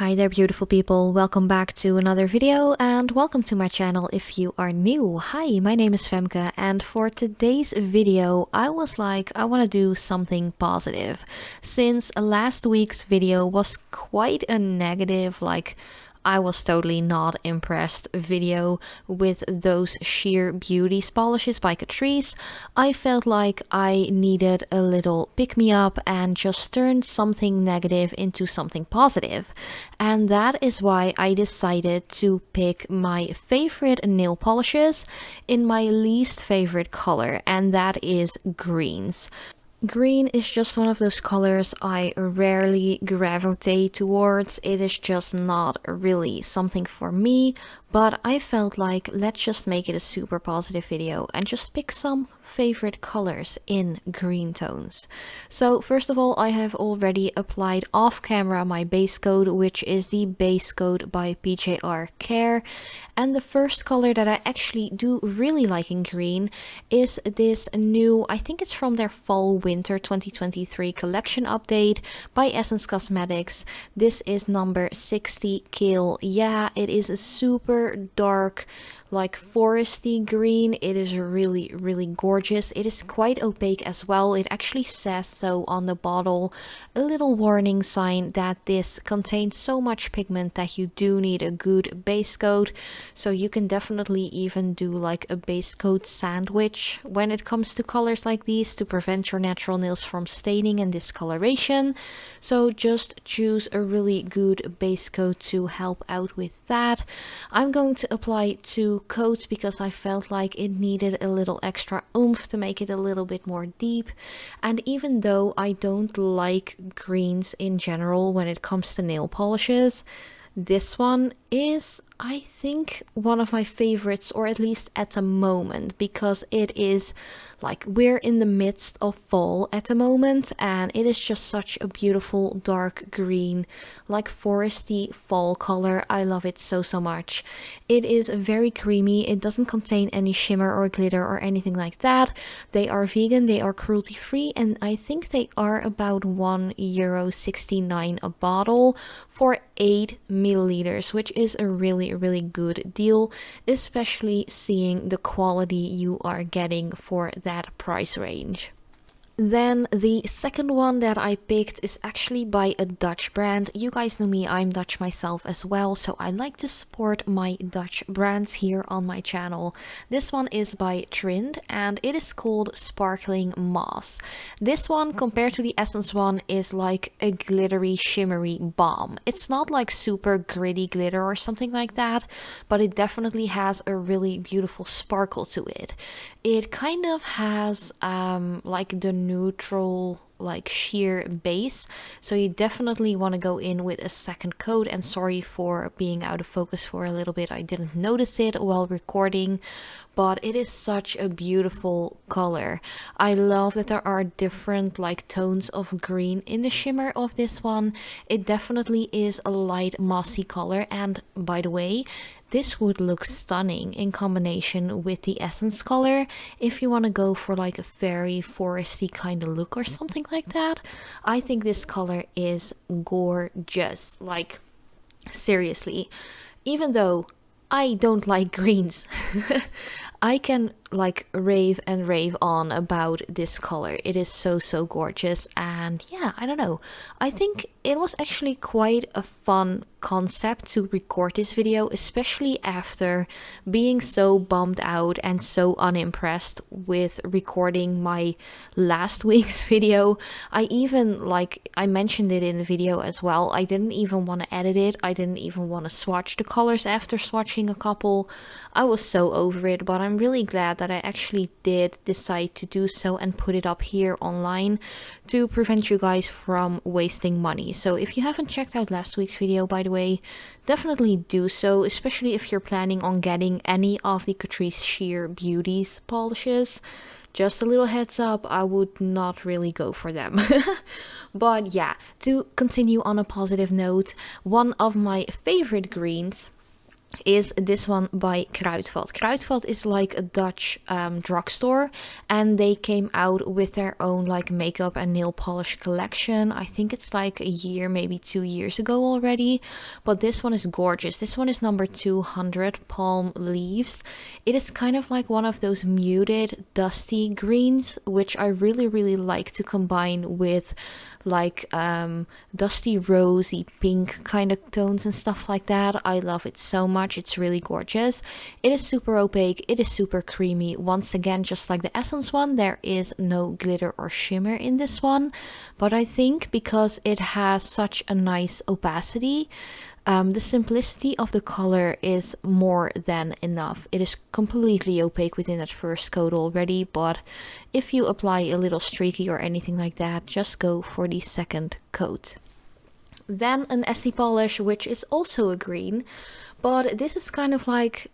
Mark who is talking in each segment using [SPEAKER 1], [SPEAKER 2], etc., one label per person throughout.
[SPEAKER 1] Hi there beautiful people, welcome back to another video and welcome to my channel if you are new. Hi, my name is Femke and for today's video I was like, I want to do something positive. Since last week's video was quite a negative, I was totally not impressed video with those sheer beauty polishes by Catrice. I felt like I needed a little pick-me-up and just turn something negative into something positive. And that is why I decided to pick my favorite nail polishes in my least favorite color, and that is greens. Green is just one of those colors I rarely gravitate towards. It is just not really something for me, but I felt like let's just make it a super positive video and just pick some favorite colors in green tones. So first of all, I have already applied off camera my base coat, which is the base coat by PJR Care. And the first color that I actually do really like in green is this new, I think it's from their fall winter 2023 collection update by Essence Cosmetics. This is number 60 Kale. Yeah, it is a super dark, like foresty green. It is really gorgeous. It is quite opaque as well. It actually says so on the bottle, a little warning sign that this contains so much pigment that you do need a good base coat. So you can definitely even do like a base coat sandwich when it comes to colors like these to prevent your natural nails from staining and discoloration. So just choose a really good base coat to help out with that. I'm going to apply two coats because I felt like it needed a little extra oomph to make it a little bit more deep. And even though I don't like greens in general when it comes to nail polishes, this one is, I think, one of my favorites, or at least at the moment, because it is like we're in the midst of fall at the moment and it is just such a beautiful dark green, like foresty fall color. I love it so much. It is very creamy. It doesn't contain any shimmer or glitter or anything like that. They are vegan, they are cruelty free, and I think they are about €1.69 a bottle for 8 milliliters, which is a really good deal, especially seeing the quality you are getting for that price range. Then the second one that I picked is actually by a Dutch brand. You guys know me, I'm Dutch myself as well, so I like to support my Dutch brands here on my channel. This one is by Trind and it is called Sparkling Moss. This one, compared to the Essence one, is like a glittery shimmery balm. It's not like super gritty glitter or something like that, but it definitely has a really beautiful sparkle to it. It kind of has like the neutral, like sheer base, so you definitely want to go in with a second coat. And sorry for being out of focus for a little bit, I didn't notice it while recording, but it is such a beautiful color. I love that there are different like tones of green in the shimmer of this one. It definitely is a light mossy color, and by the way, this would look stunning in combination with the Essence color if you want to go for like a very foresty kind of look or something like that. I think this color is gorgeous, like seriously. Even though I don't like greens, I can like rave and rave on about this color. It is so gorgeous, and yeah, I don't know, I think it was actually quite a fun concept to record this video, especially after being so bummed out and so unimpressed with recording my last week's video. I even, like I mentioned it in the video as well, I didn't even want to edit it. I didn't even want to swatch the colors after swatching a couple. I was so over it, but I'm really glad that I actually did decide to do so and put it up here online to prevent you guys from wasting money. So if you haven't checked out last week's video, by the way, definitely do so, especially if you're planning on getting any of the Catrice Sheer Beauties polishes. Just a little heads up, I would not really go for them. But yeah, to continue on a positive note, one of my favorite greens is this one by Kruidvat. Kruidvat is like a Dutch drugstore, and they came out with their own like makeup and nail polish collection. I think it's like a year, maybe 2 years ago already, but this one is gorgeous. This one is number 200, Palm Leaves. It is kind of like one of those muted dusty greens, which I really like to combine with like dusty rosy pink kind of tones and stuff like that. I love it so much. It's really gorgeous. It is super opaque, it is super creamy. Once again, just like the Essence one, there is no glitter or shimmer in this one, but I think because it has such a nice opacity, the simplicity of the color is more than enough. It is completely opaque within that first coat already, but if you apply a little streaky or anything like that, just go for the second coat. Then an Essie polish, which is also a green, but this is kind of like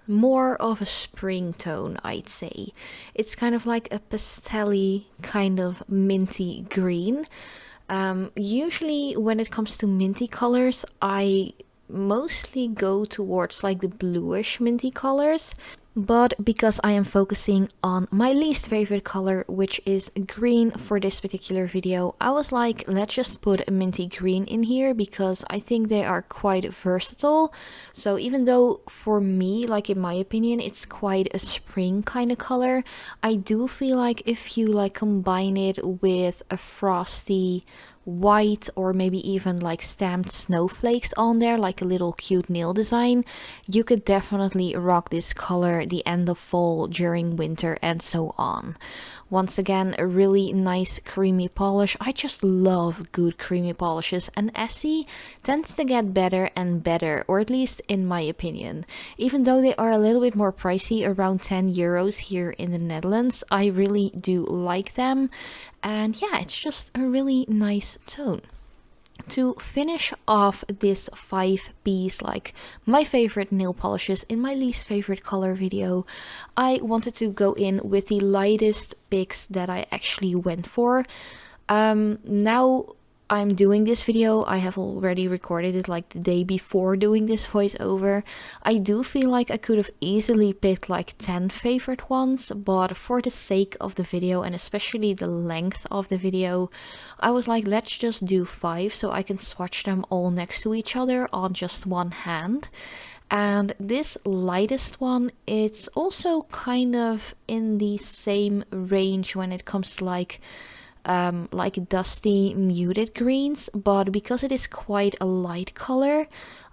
[SPEAKER 1] more of a spring tone, I'd say. It's kind of like a pastel-y kind of minty green. Usually when it comes to minty colors, I mostly go towards like the bluish minty colors, but because I am focusing on my least favorite color, which is green for this particular video, I was like, let's just put a minty green in here because I think they are quite versatile. So even though for me, like in my opinion, it's quite a spring kind of color, I do feel like if you like combine it with a frosty white or maybe even like stamped snowflakes on there, like a little cute nail design, you could definitely rock this color the end of fall, during winter, and so on. Once again, a really nice creamy polish. I just love good creamy polishes, and Essie tends to get better and better, or at least in my opinion. Even though they are a little bit more pricey, around 10 euros here in the Netherlands, I really do like them. And yeah, it's just a really nice tone. To finish off this 5-piece, like my favorite nail polishes in my least favorite color video, I wanted to go in with the lightest picks that I actually went for. Now I'm doing this video, I have already recorded it like the day before doing this voiceover. I do feel like I could have easily picked like 10 favorite ones, but for the sake of the video and especially the length of the video, I was like, let's just do 5 so I can swatch them all next to each other on just one hand. And this lightest one, it's also kind of in the same range when it comes to like dusty muted greens, but because it is quite a light color,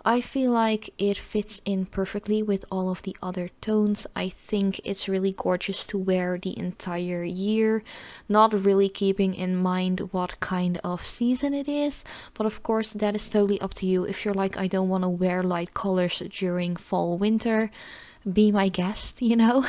[SPEAKER 1] I feel like it fits in perfectly with all of the other tones. I think it's really gorgeous to wear the entire year, not really keeping in mind what kind of season it is, but of course that is totally up to you. If you're like, I don't want to wear light colors during fall, winter, be my guest, you know.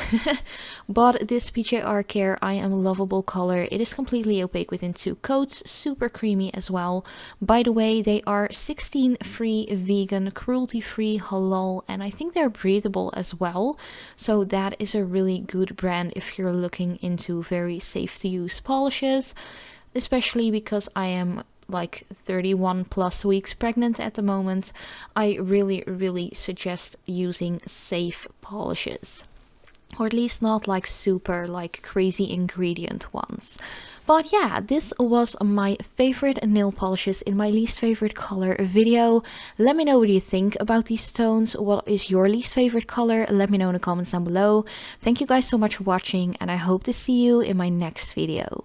[SPEAKER 1] But this PJR Care I Am Lovable color, it is completely opaque within 2 coats, super creamy as well. By the way, they are 16 free, vegan, cruelty free, halal, and I think they're breathable as well. So that is a really good brand if you're looking into very safe to use polishes, especially because I am like 31 plus weeks pregnant at the moment. I really suggest using safe polishes, or at least not like super like crazy ingredient ones. But yeah, this was my favorite nail polishes in my least favorite color video. Let me know what you think about these tones. What is your least favorite color? Let me know in the comments down below. Thank you guys so much for watching, and I hope to see you in my next video.